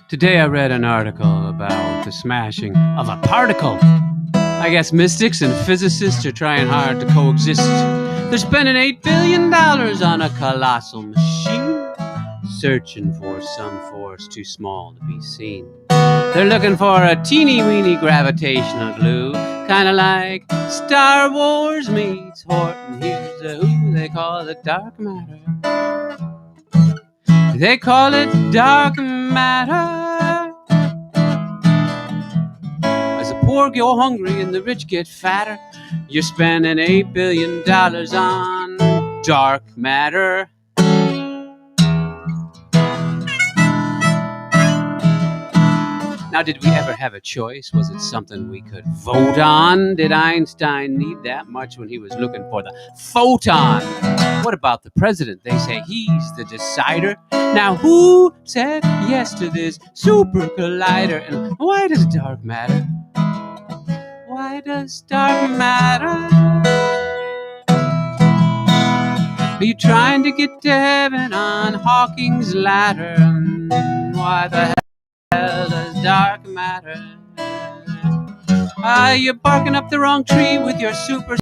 Today I read an article about the smashing of a particle. I guess mystics and physicists are trying hard to coexist. They're spending $8 billion on a colossal machine, searching for some force too small to be seen. They're looking for a teeny-weeny gravitational glue, kinda like Star Wars meets Horton Hears a Who. They call it dark matter. They call it dark matter. As the poor go hungry and the rich get fatter, you're spending $8 billion on dark matter. Now, did we ever have a choice? Was it something we could vote on? Did Einstein need that much when he was looking for the photon? What about the president? They say he's the decider. Now, who said yes to this super collider? And why does dark matter? Why does dark matter? Are you trying to get to heaven on Hawking's ladder? Why the hell does dark matter? You're barking up the wrong tree with your super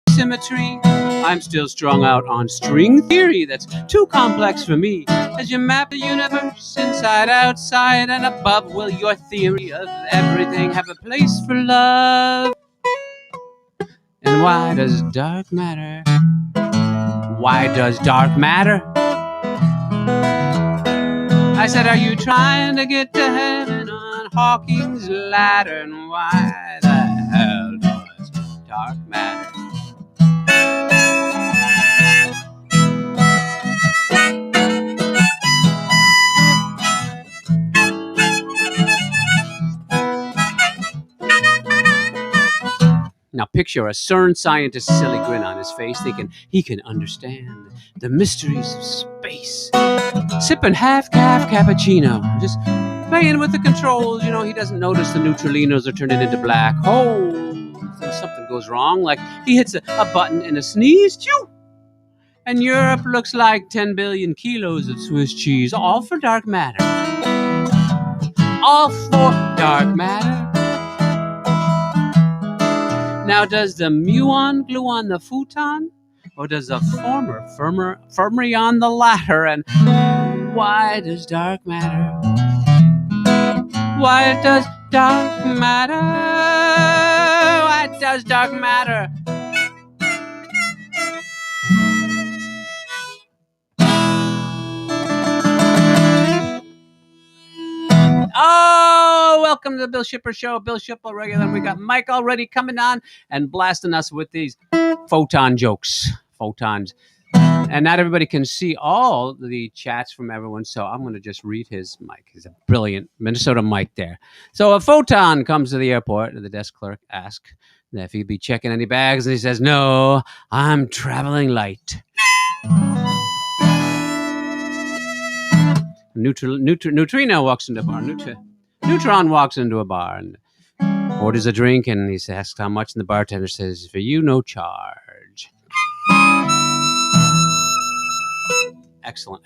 symmetry. I'm still strung out on string theory that's too complex for me. As you map the universe inside, outside, and above, will your theory of everything have a place for love? And why does dark matter? Why does dark matter? I said, are you trying to get to heaven on Hawking's ladder? And why the hell does dark matter? Now picture a CERN scientist's silly grin on his face, thinking he can understand the mysteries of space. Sipping half-calf cappuccino, just playing with the controls. You know, he doesn't notice the neutralinos are turning into black holes. And something goes wrong, like he hits a button and a sneeze, choo! And Europe looks like 10 billion kilos of Swiss cheese, all for dark matter. All for dark matter. Now, does the muon glue on the futon? Or does the former firmly on the latter? And why does dark matter? Why does dark matter? Why does dark matter? Oh, welcome to the Bill Shipper Show. Bill Shipper regular. And we got Mike already coming on and blasting us with these photon jokes. Photons. And not everybody can see all the chats from everyone, so I'm going to just read his mic. He's a brilliant Minnesota Mike there. So a photon comes to the airport, and the desk clerk asks if he'd be checking any bags, and he says, no, I'm traveling light. Neutrino walks into a bar. Neutron walks into a bar and orders a drink, and he asks how much, and the bartender says, for you, no charge. Excellent.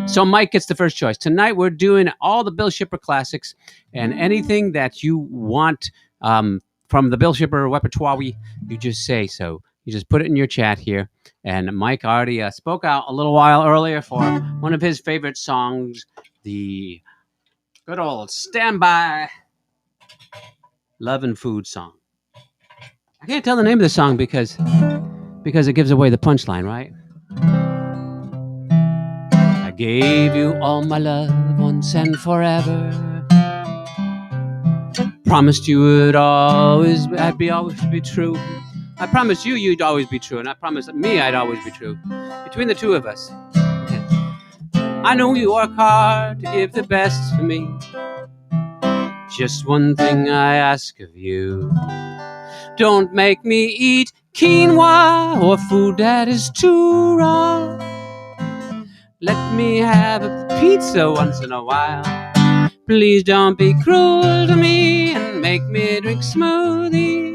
So Mike gets the first choice. Tonight we're doing all the Bill Shipper classics, and anything that you want from the Bill Shipper repertoire, you just say so. You just put it in your chat here. And Mike already spoke out a little while earlier for one of his favorite songs, the good old Standby Love and Food song. I can't tell the name of the song because it gives away the punchline, right? I gave you all my love once and forever. Promised you would always be true. I promised you you'd always be true, and I promised me I'd always be true. Between the two of us. I know you work hard to give the best to me. Just one thing I ask of you. Don't make me eat quinoa or food that is too raw. Let me have a pizza once in a while. Please don't be cruel to me and make me drink smoothies.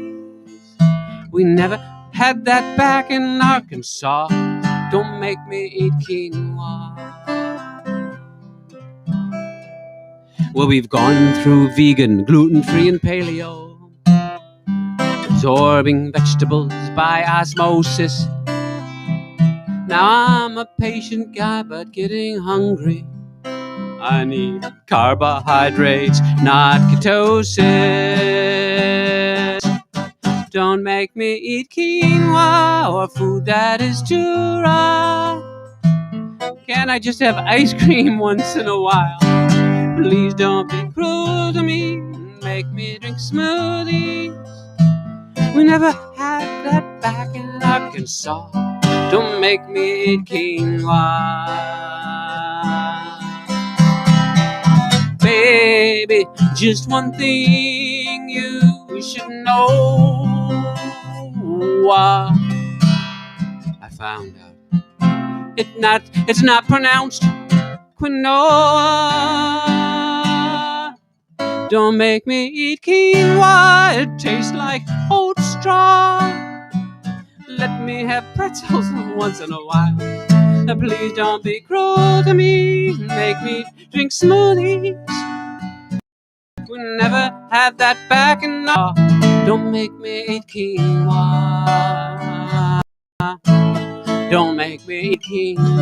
We never had that back in Arkansas. Don't make me eat quinoa. Well, we've gone through vegan, gluten-free, and paleo, absorbing vegetables by osmosis. Now I'm a patient guy, but getting hungry. I need carbohydrates, not ketosis. Don't make me eat quinoa or food that is too raw. Can I just have ice cream once in a while? Please don't be cruel to me and make me drink smoothies. We never had that back in Arkansas. Don't make me eat quinoa. Baby, just one thing you should know. I found out it's not pronounced quinoa. Don't make me eat quinoa. It tastes like oat straw. Let me have pretzels once in a while. Please don't be cruel to me. Make me drink smoothies. We never had that back in the... Don't make me eat quinoa. Don't make me eat quinoa.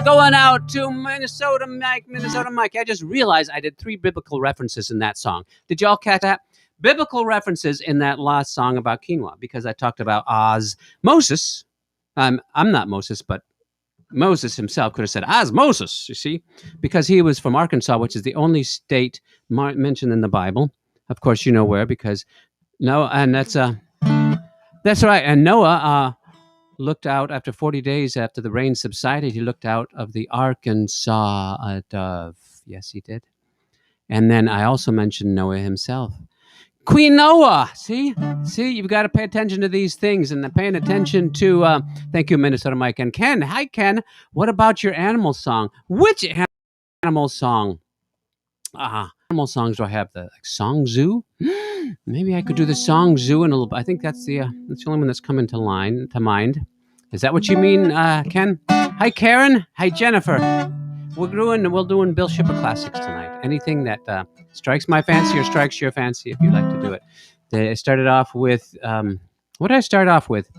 Going out to Minnesota Mike. I just realized I did 3 biblical references in that song. Did y'all catch that? Biblical references in that last song about quinoa, because I talked about osmosis. I'm not Moses, but Moses himself could have said osmosis, you see, because he was from Arkansas, which is the only state mentioned in the Bible. Of course, you know where, because Noah, and that's right. And Noah looked out after 40 days after the rain subsided. He looked out of the ark and saw a dove. Yes, he did. And then I also mentioned Noah himself. Quinoa. See, you've got to pay attention to these things, and paying attention to. Thank you, Minnesota Mike and Ken. Hi, Ken. What about your animal song? Which animal song? Animal songs do I have? The Song Zoo. Maybe I could do the Song Zoo in a little. I think that's the only one that's coming to mind. Is that what you mean, Ken? Hi, Karen. Hi, Jennifer. We're doing Bill Shipper classics tonight. Anything that strikes my fancy or strikes your fancy, if you'd like to do it. They started off with what did I start off with?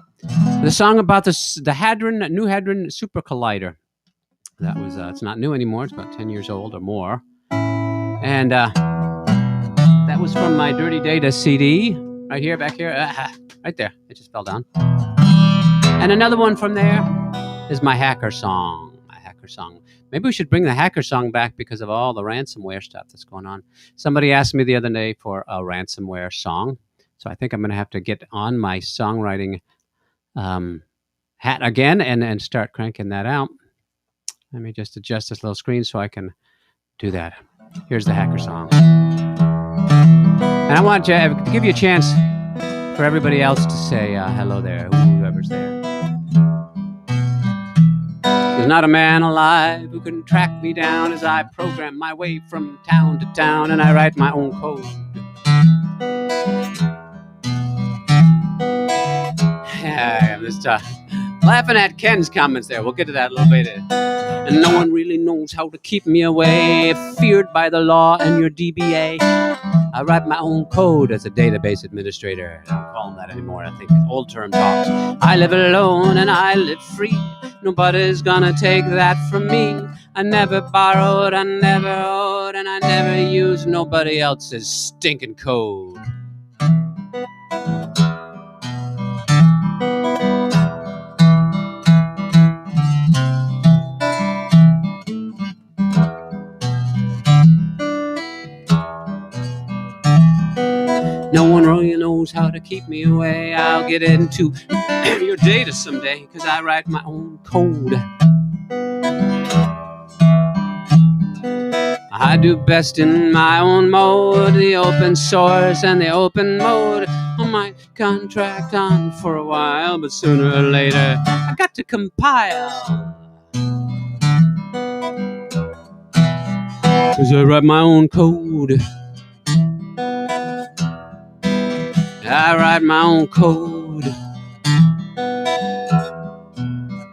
The song about the New Hadron Super Collider. That was it's not new anymore. It's about 10 years old or more. And that was from my Dirty Data CD right here, back here, right there. It just fell down. And another one from there is my hacker song. Maybe we should bring the hacker song back because of all the ransomware stuff that's going on. Somebody asked me the other day for a ransomware song. So I think I'm going to have to get on my songwriting hat again and start cranking that out. Let me just adjust this little screen so I can do that. Here's the hacker song. And I want to give you a chance for everybody else to say hello there, whoever's there. There's not a man alive who can track me down as I program my way from town to town and I write my own code. Yeah, I'm just laughing at Ken's comments there. We'll get to that a little later. And no one really knows how to keep me away, feared by the law and your DBA. I write my own code as a database administrator. I don't call them that anymore. I think it's old term talks. I live alone and I live free. Nobody's gonna take that from me. I never borrowed, I never owed, and I never used nobody else's stinking code. No one really knows how to keep me away. I'll get into your data someday, cause I write my own code. I do best in my own mode, the open source and the open mode. I might contract on for a while, but sooner or later I got to compile. Cause I write my own code. I write my own code.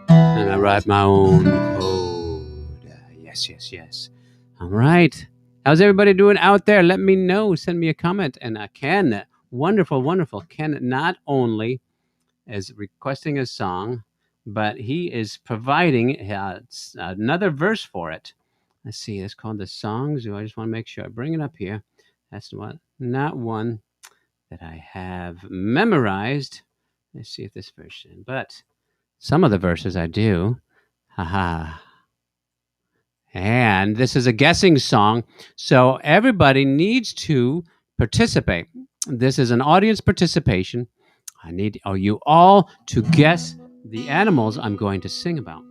And I write my own code. Yes. All right. How's everybody doing out there? Let me know. Send me a comment. And Ken, wonderful, wonderful. Ken not only is requesting a song, but he is providing another verse for it. Let's see. It's called The Song Zoo. I just want to make sure I bring it up here. That's not one that I have memorized. Let's see if this version, but some of the verses I do. Haha. And this is a guessing song, so everybody needs to participate. This is an audience participation. I need you all to guess the animals I'm going to sing about.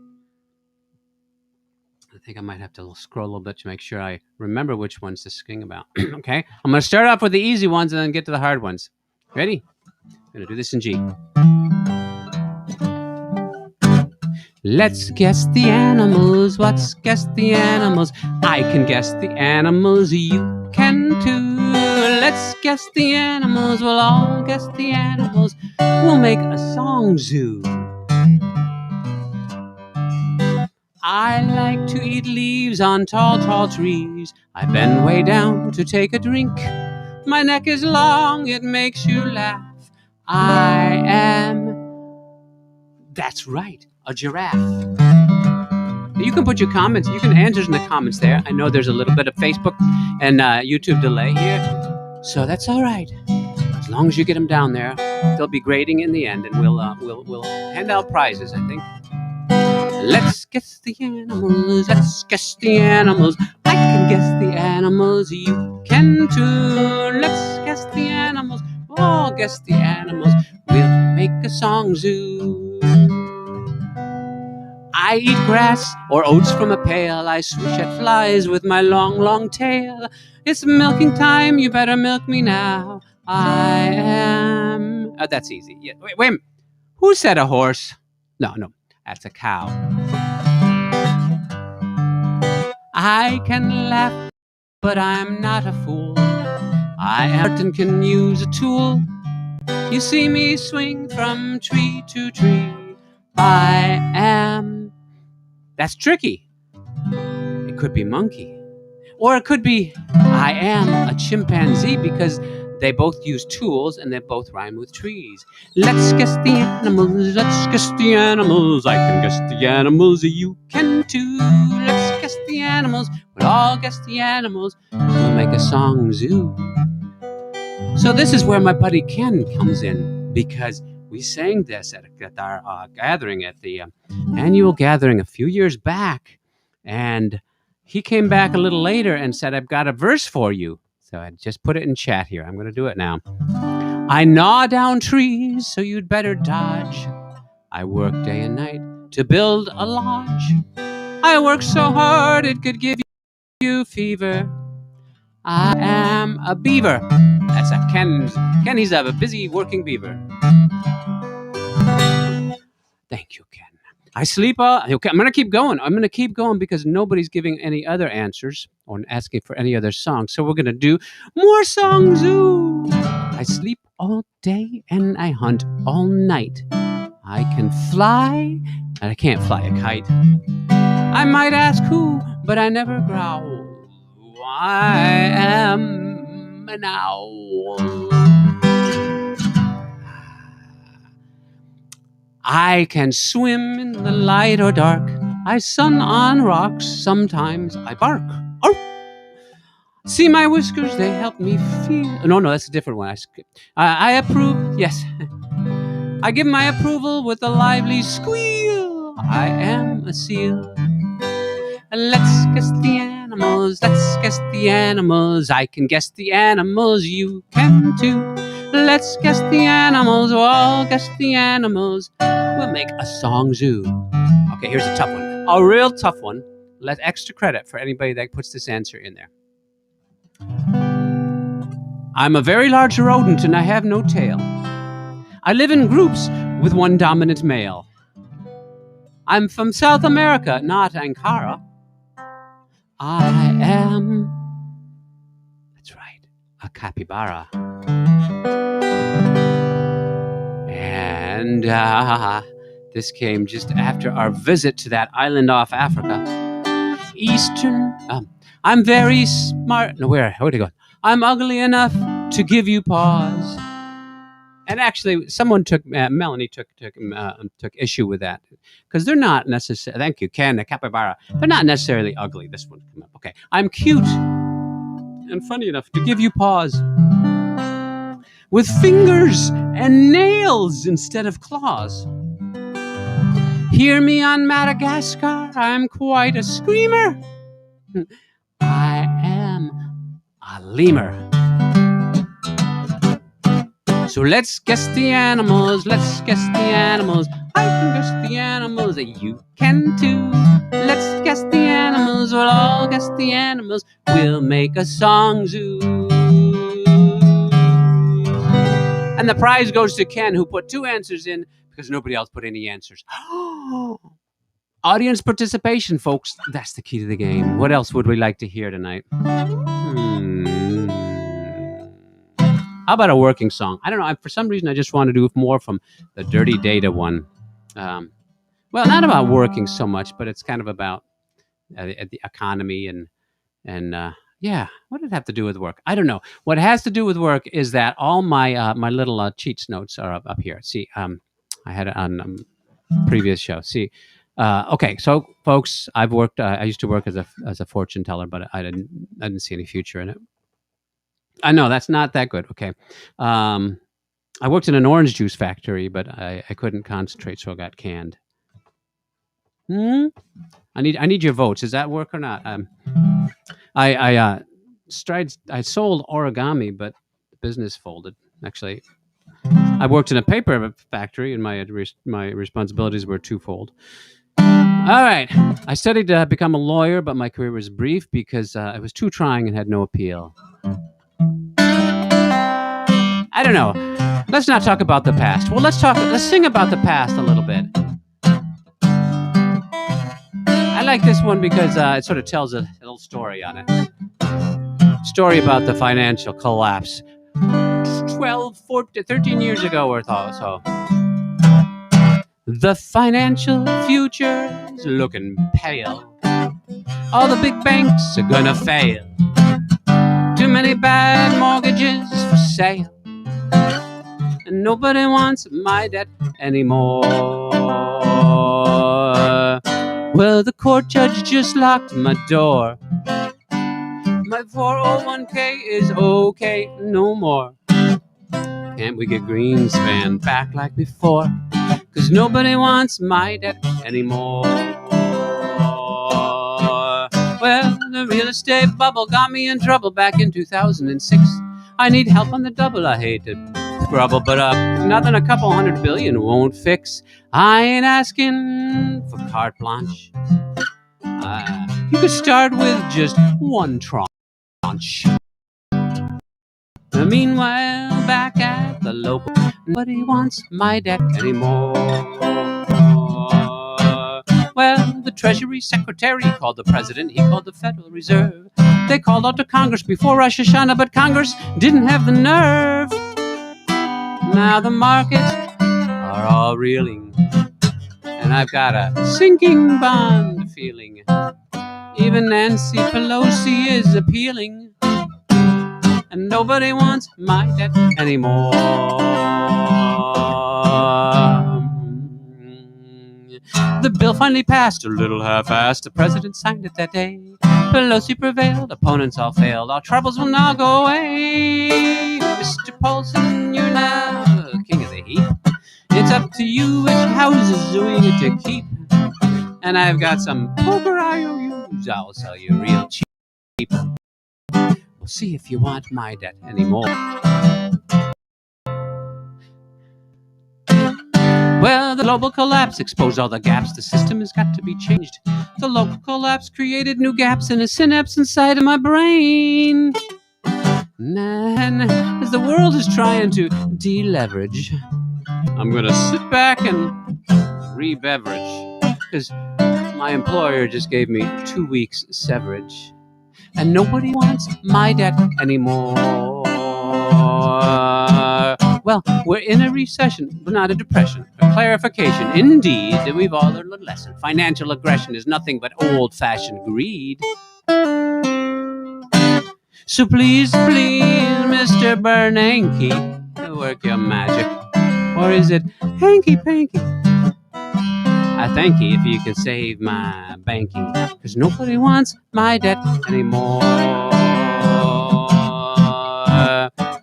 I think I might have to scroll a little bit to make sure I remember which ones to sing about. Okay, I'm going to start off with the easy ones and then get to the hard ones. Ready? I'm going to do this in G. Let's guess the animals. Let's guess the animals. I can guess the animals. You can too. Let's guess the animals. We'll all guess the animals. We'll make a song zoo. I like to eat leaves on tall, tall trees. I bend way down to take a drink. My neck is long. It makes you laugh. I am... That's right. A giraffe. You can put your comments, you can answer in the comments there. I know there's a little bit of Facebook and YouTube delay here, so that's all right. As long as you get them down there, they'll be grading in the end, and we'll hand out prizes, I think. Let's guess the animals. Let's guess the animals. I can guess the animals. You can too. Let's guess the animals. We'll all guess the animals. We'll make a song zoo. I eat grass or oats from a pail. I swish at flies with my long, long tail. It's milking time. You better milk me now. I am... Oh, that's easy. Yeah, wait. Who said a horse? No. That's a cow. I can laugh, but I'm not a fool. I am and can use a tool. You see me swing from tree to tree. I am... That's tricky. It could be monkey. Or it could be I am a chimpanzee, because they both use tools and they both rhyme with trees. Let's guess the animals. Let's guess the animals. I can guess the animals. You can too. Let's guess the animals. We'll all guess the animals. We'll make a song zoo. So this is where my buddy Ken comes in, because we sang this at our gathering, at the annual gathering a few years back. And he came back a little later and said, I've got a verse for you. So I just put it in chat here. I'm going to do it now. I gnaw down trees, so you'd better dodge. I work day and night to build a lodge. I work so hard it could give you fever. I am a beaver. That's a Ken. He's a busy working beaver. Thank you, Ken. I sleep. Okay, I'm going to keep going. I'm going to keep going because nobody's giving any other answers or asking for any other songs. So we're going to do more Song Zoo. I sleep all day and I hunt all night. I can fly, and I can't fly a kite. I might ask who, but I never growl. I am an owl. I can swim in the light or dark. I sun on rocks. Sometimes I bark. Oh! See my whiskers, they help me feel. No, that's a different one. I approve. Yes. I give my approval with a lively squeal. I am a seal. Let's guess the animals. Let's guess the animals. I can guess the animals. You can too. Let's guess the animals. We'll all guess the animals. We'll make a song zoo. Okay, here's a tough one. A real tough one. Let extra credit for anybody that puts this answer in there. I'm a very large rodent and I have no tail. I live in groups with one dominant male. I'm from South America, not Ankara. I am... That's right, a capybara. And this came just after our visit to that island off Africa. I'm very smart. No, where'd it go? I'm ugly enough to give you pause. And actually, someone Melanie took issue with that because they're not necessarily. Thank you, Ken, the capybara. They're not necessarily ugly. This one come up. Okay, I'm cute and funny enough to give you pause with fingers and nails instead of claws. Hear me on Madagascar. I'm quite a screamer. I am a lemur. So let's guess the animals, let's guess the animals. I can guess the animals, and you can too. Let's guess the animals, we'll all guess the animals. We'll make a song zoo. And the prize goes to Ken, who put 2 answers in because nobody else put any answers. Audience participation, folks. That's the key to the game. What else would we like to hear tonight? How about a working song? I don't know. For some reason, I just want to do more from the Dirty Data one. Well, not about working so much, but it's kind of about the economy and yeah. What did it have to do with work? I don't know. What it has to do with work is that all my my little cheats notes are up here. See, I had it on previous show. See, okay. So, folks, I've worked. I used to work as a fortune teller, but I didn't see any future in it. I know that's not that good. Okay. I worked in an orange juice factory, but I couldn't concentrate, so I got canned. I need your votes. Does that work or not? I sold origami, but the business folded. Actually, I worked in a paper factory, and my responsibilities were twofold. All right. I studied to become a lawyer, but my career was brief because it was too trying and had no appeal. I don't know. Let's not talk about the past. Well, let's sing about the past a little bit. I like this one because it sort of tells a little story on it. Story about the financial collapse 13 years ago or so. The financial future's looking pale. All the big banks are gonna fail. Too many bad mortgages for sale. And nobody wants my debt anymore. Well, the court judge just locked my door. My 401k is okay, no more. Can't we get Greenspan back like before? 'Cause nobody wants my debt anymore. Well, the real estate bubble got me in trouble back in 2006. I need help on the double, I hate it. Grubble, but nothing a couple $100 billion won't fix. I ain't asking for carte blanche. You could start with just one tranche. Meanwhile, back at the local, nobody wants my debt anymore. Well, the Treasury Secretary called the President, he called the Federal Reserve. They called out to Congress before Rosh Hashanah, but Congress didn't have the nerve. Now the markets are all reeling, and I've got a sinking bond feeling. Even Nancy Pelosi is appealing, and nobody wants my debt anymore. The bill finally passed, a little half-assed. The president signed it that day. Pelosi prevailed, opponents all failed. Our troubles will now go away. Mr. Paulson, you're now the king of the heap. It's up to you which houses we get to keep. And I've got some poker IOUs I'll sell you real cheap. We'll see if you want my debt anymore. Well, the global collapse exposed all the gaps. The system has got to be changed. The local collapse created new gaps in a synapse inside of my brain. And as the world is trying to deleverage, I'm going to sit back and re-beverage. Because my employer just gave me 2 weeks severage. And nobody wants my debt anymore. Well, we're in a recession, but not a depression. A clarification, indeed, that we've all learned a lesson. Financial aggression is nothing but old-fashioned greed. So please, Mr. Bernanke, work your magic. Or is it hanky-panky? I thank you if you can save my banky, 'cause nobody wants my debt anymore.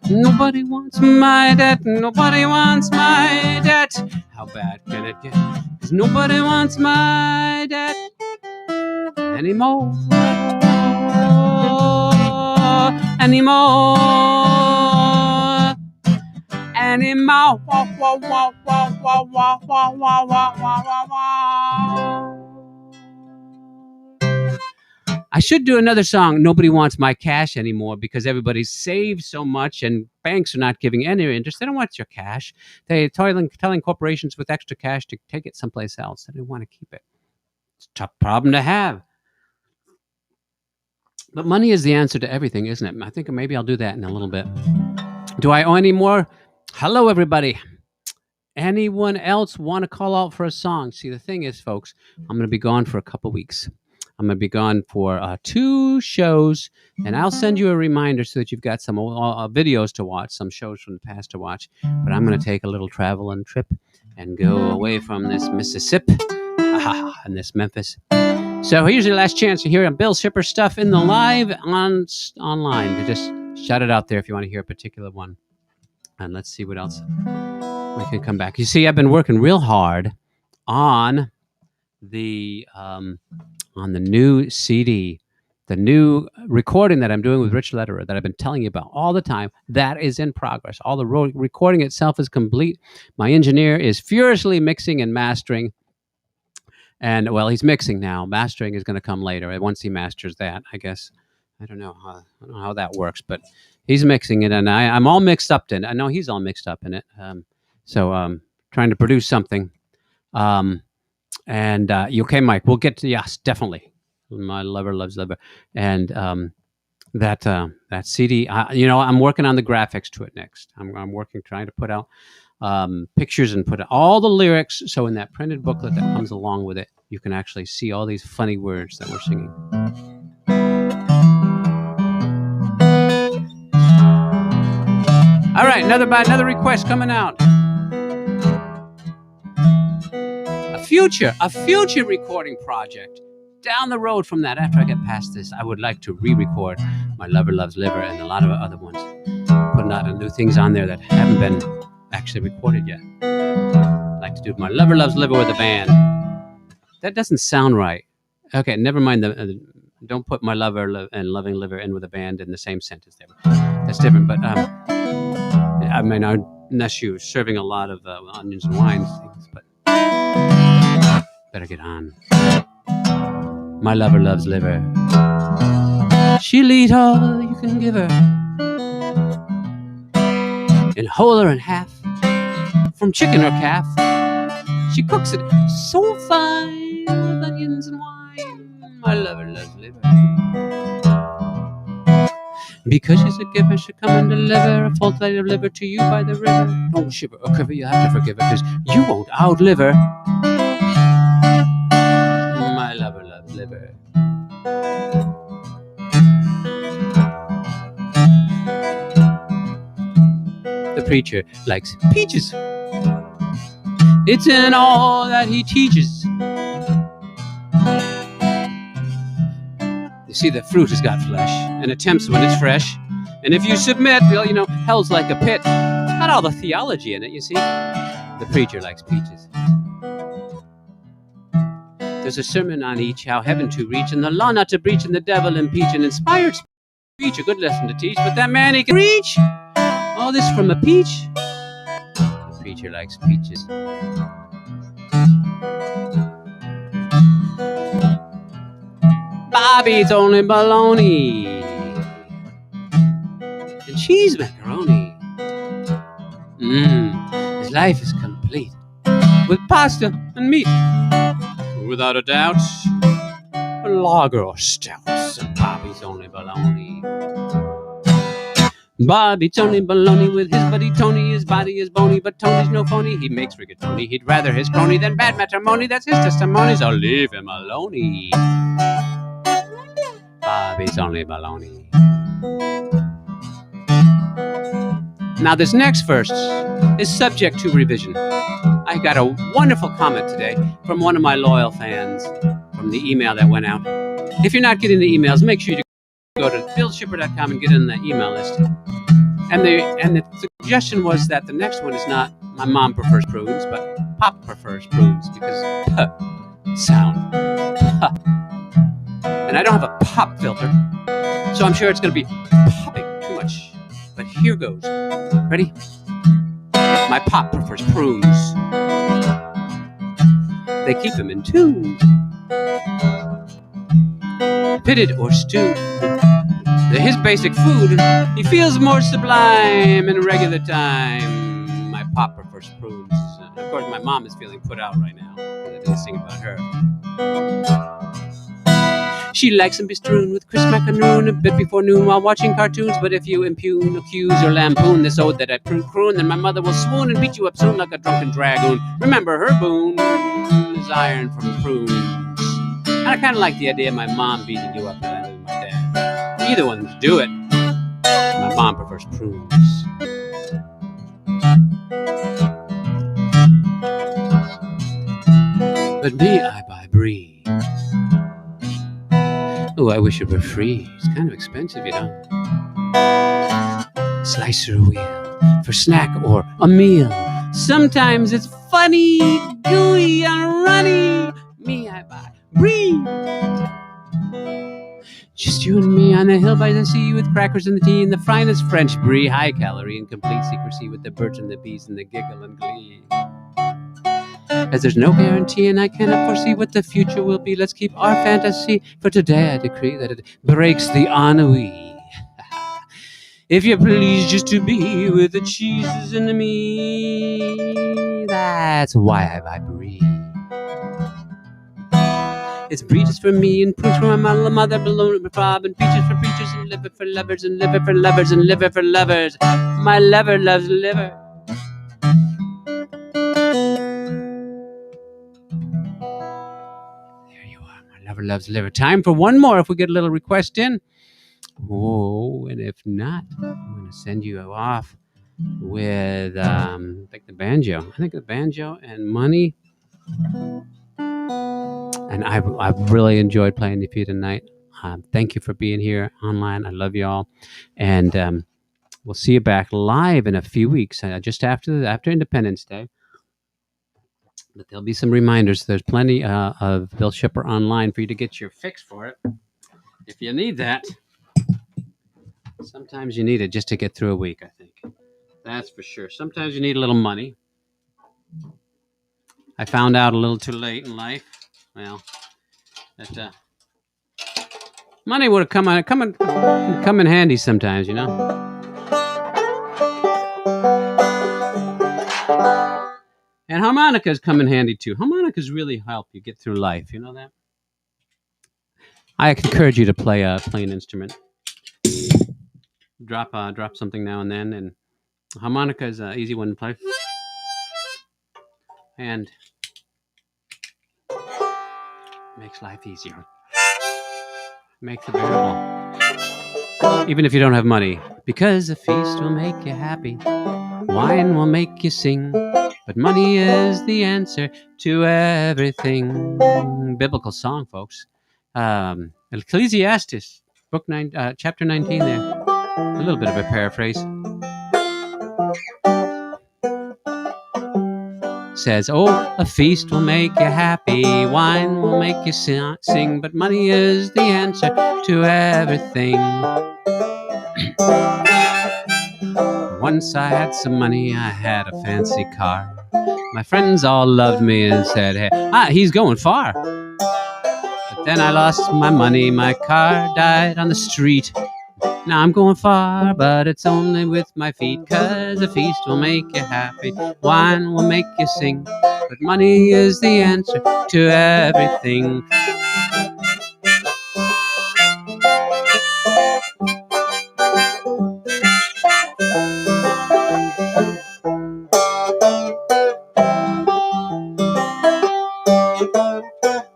Nobody wants my debt. Nobody wants my debt. How bad can it get? 'Cause nobody wants my debt anymore. Anymore. Anymore. I should do another song, Nobody Wants My Cash Anymore, because everybody's saved so much and banks are not giving any interest. They don't want your cash. They're telling corporations with extra cash to take it someplace else. They don't want to keep it. It's a tough problem to have. But money is the answer to everything, isn't it? I think maybe I'll do that in a little bit. Do I owe any more? Hello, everybody. Anyone else want to call out for a song? See, the thing is, folks, I'm going to be gone for a couple weeks. I'm going to be gone for 2 shows, and I'll send you a reminder so that you've got some videos to watch, some shows from the past to watch. But I'm going to take a little travel and trip and go away from this Mississippi and this Memphis. So here's your last chance to hear Bill Shipper stuff in the live online. Just shout it out there if you want to hear a particular one. And let's see what else we can come back. You see, I've been working real hard on the new CD, the new recording that I'm doing with Rich Lederer that I've been telling you about all the time. That is in progress. All the recording itself is complete. My engineer is furiously mixing and mastering. And, well, he's mixing now. Mastering is going to come later. Once he masters that, I guess. I don't know how that works, but he's mixing it, and I'm all mixed up in it. I know he's all mixed up in it. So trying to produce something. And you okay, Mike? We'll get to, yes, definitely. My lover loves liver. And that CD, I'm working on the graphics to it next. I'm working, trying to put out pictures and put all the lyrics. So in that printed booklet that comes along with it, you can actually see all these funny words that we're singing. All right, another request coming out. A future recording project. Down the road from that, after I get past this, I would like to re-record My Lover Loves Liver and a lot of other ones. Putting out new things on there that haven't been actually recorded yet. I'd like to do My Lover Loves Liver with a band. That doesn't sound right. Okay, never mind. Don't put My Lover and Loving Liver in with a band in the same sentence there. That's different, but I mean, unless you're serving a lot of onions and wines things, but better get on. My lover loves liver. She'll eat all you can give her, in whole or in half, from chicken or calf. She cooks it so fine with onions and wine. My lover loves liver. Because she's a giver, she'll come and deliver a full plate of liver to you by the river. Don't shiver or quiver, you have to forgive her, 'cause you won't outlive her. My lover loves liver. The preacher likes peaches. It's in all that he teaches. You see, the fruit has got flesh and it tempts when it's fresh. And if you submit, well, hell's like a pit. It's got all the theology in it, you see. The preacher likes peaches. There's a sermon on each, how heaven to reach, and the law not to breach, and the devil impeach, an inspired speech, a good lesson to teach. But that man, he can reach all this from a peach. The preacher likes peaches. Bobby's only bologna and cheese macaroni. His life is complete with pasta and meat. Without a doubt, a lager or stouts, and Bobby's only bologna. Bobby Tony baloney with his buddy Tony. His body is bony, but Tony's no phony. He makes rigatoni. He'd rather his crony than bad matrimony. That's his testimony, so leave him alone. Bobby's only baloney. Now, this next verse is subject to revision. I got a wonderful comment today from one of my loyal fans from the email that went out. If you're not getting the emails, make sure you go to billshipper.com and get in the email list. And the suggestion was that the next one is not my mom prefers prunes, but Pop prefers prunes because sound. And I don't have a pop filter, so I'm sure it's going to be popping too much. But here goes. Ready? My pop prefers prunes. They keep him in tune. Pitted or stewed. They're his basic food. He feels more sublime in regular time. My pop prefers prunes. Of course, my mom is feeling put out right now because I didn't sing about her. She likes them bestrewn with crisp macaroon a bit before noon while watching cartoons. But if you impugn, accuse, or lampoon this ode that I croon, then my mother will swoon and beat you up soon like a drunken dragoon. Remember, her boon is iron from prunes. And I kind of like the idea of my mom beating you up and I live with my dad. Either one would do it. My mom prefers prunes. But me, I buy brie. Oh, I wish it were free. It's kind of expensive, you know. Slice or a wheel for snack or a meal. Sometimes it's funny, gooey, and runny. Me, I buy brie. Just you and me on the hill by the sea with crackers and the tea and the finest French brie. High calorie and complete secrecy with the birds and the bees and the giggle and glee. As there's no guarantee and I cannot foresee what the future will be, let's keep our fantasy. For today I decree that it breaks the ennui. If you please, just to be with the cheeses and me. That's why I buy brie. It's brie just for me and prunes for my mother, balloon for Bob, and peaches for preachers, and liver for lovers, and liver for lovers, and liver for lovers. My lover loves liver. Lover loves liver. Time for one more if we get a little request in. Oh, and if not, I'm going to send you off with, I think the banjo. I think the banjo and money. And I've really enjoyed playing for you tonight. Thank you for being here online. I love you all. And we'll see you back live in a few weeks, just after Independence Day. But there'll be some reminders. There's plenty of Bill Shipper online for you to get your fix for it. If you need that, sometimes you need it just to get through a week, I think. That's for sure. Sometimes you need a little money. I found out a little too late in life. Well, that money would have come in handy sometimes, you know. And harmonicas come in handy too. Harmonicas really help you get through life. You know that? I encourage you to play an instrument. Drop something now and then. And harmonica is an easy one to play. And makes life easier. Makes it bearable. Even if you don't have money. Because a feast will make you happy. Wine will make you sing. But money is the answer to everything. Biblical song, folks. Ecclesiastes, book 9, chapter 19 there. A little bit of a paraphrase. Says, oh, a feast will make you happy. Wine will make you sing. But money is the answer to everything. Once I had some money, I had a fancy car. My friends all loved me and said, hey, he's going far. But then I lost my money, my car died on the street. Now I'm going far, but it's only with my feet. 'Cause a feast will make you happy, wine will make you sing. But money is the answer to everything.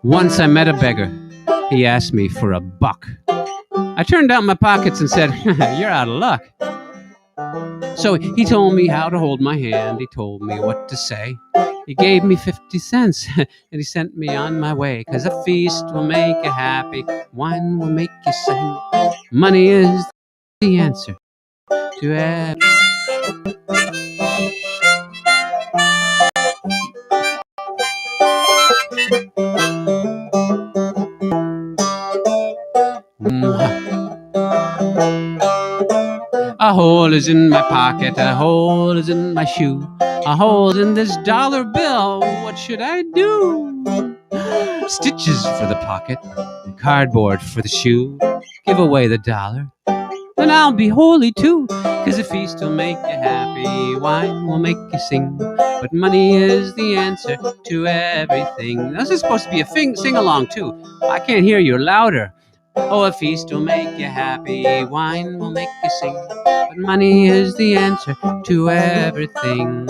Once I met a beggar. He asked me for $1. I turned out my pockets and said, "You're out of luck." So he told me how to hold my hand. He told me what to say. He gave me 50 cents and he sent me on my way. 'Cause a feast will make you happy, wine will make you sing. Money is the answer to everything. A hole is in my pocket, a hole is in my shoe, a hole in this dollar bill. What should I do? Stitches for the pocket, cardboard for the shoe. Give away the dollar, then I'll be holy too. 'Cause a feast will make you happy, wine will make you sing. But money is the answer to everything. This is supposed to be a sing along too. I can't hear you louder. Oh, a feast will make you happy, wine will make you sing. But money is the answer to everything.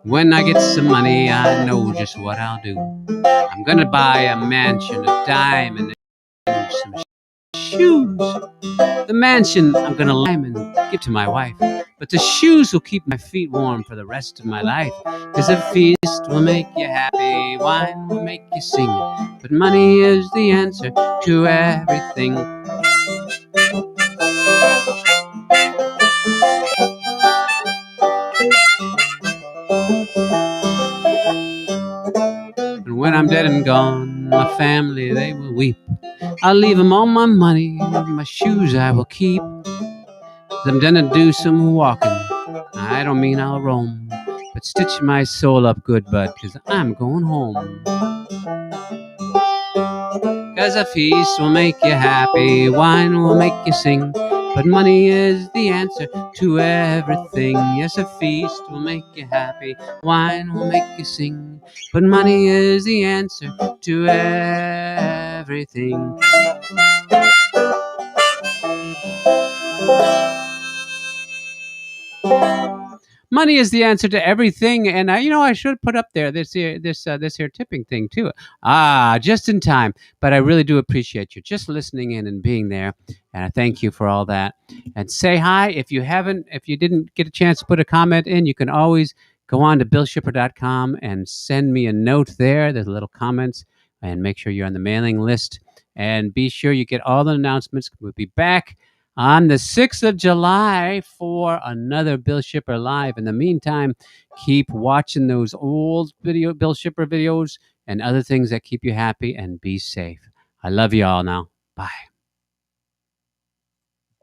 When I get some money, I know just what I'll do. I'm gonna buy a mansion of diamonds and some shoes. The mansion I'm gonna lime and give to my wife. But the shoes will keep my feet warm for the rest of my life. 'Cause a feast will make you happy, wine will make you sing. But money is the answer to everything. And when I'm dead and gone, my family, they will weep. I'll leave them all my money, my shoes I will keep. 'Cause I'm gonna do some walking. I don't mean I'll roam, but stitch my soul up good, bud, 'cause I'm going home. 'Cause a feast will make you happy, wine will make you sing. But money is the answer to everything. Yes, a feast will make you happy, wine will make you sing. But money is the answer to everything. Money is the answer to everything, and I should put up there this here tipping thing too. Just in time. But I really do appreciate you just listening in and being there, and I thank you for all that. And say hi if you didn't get a chance to put a comment in. You can always go on to BillShipper.com and send me a note there. There's little comments, and make sure you're on the mailing list. And be sure you get all the announcements. We'll be back on the 6th of July for another Bill Shipper Live. In the meantime, keep watching those old Bill Shipper videos and other things that keep you happy, and be safe. I love you all now. Bye.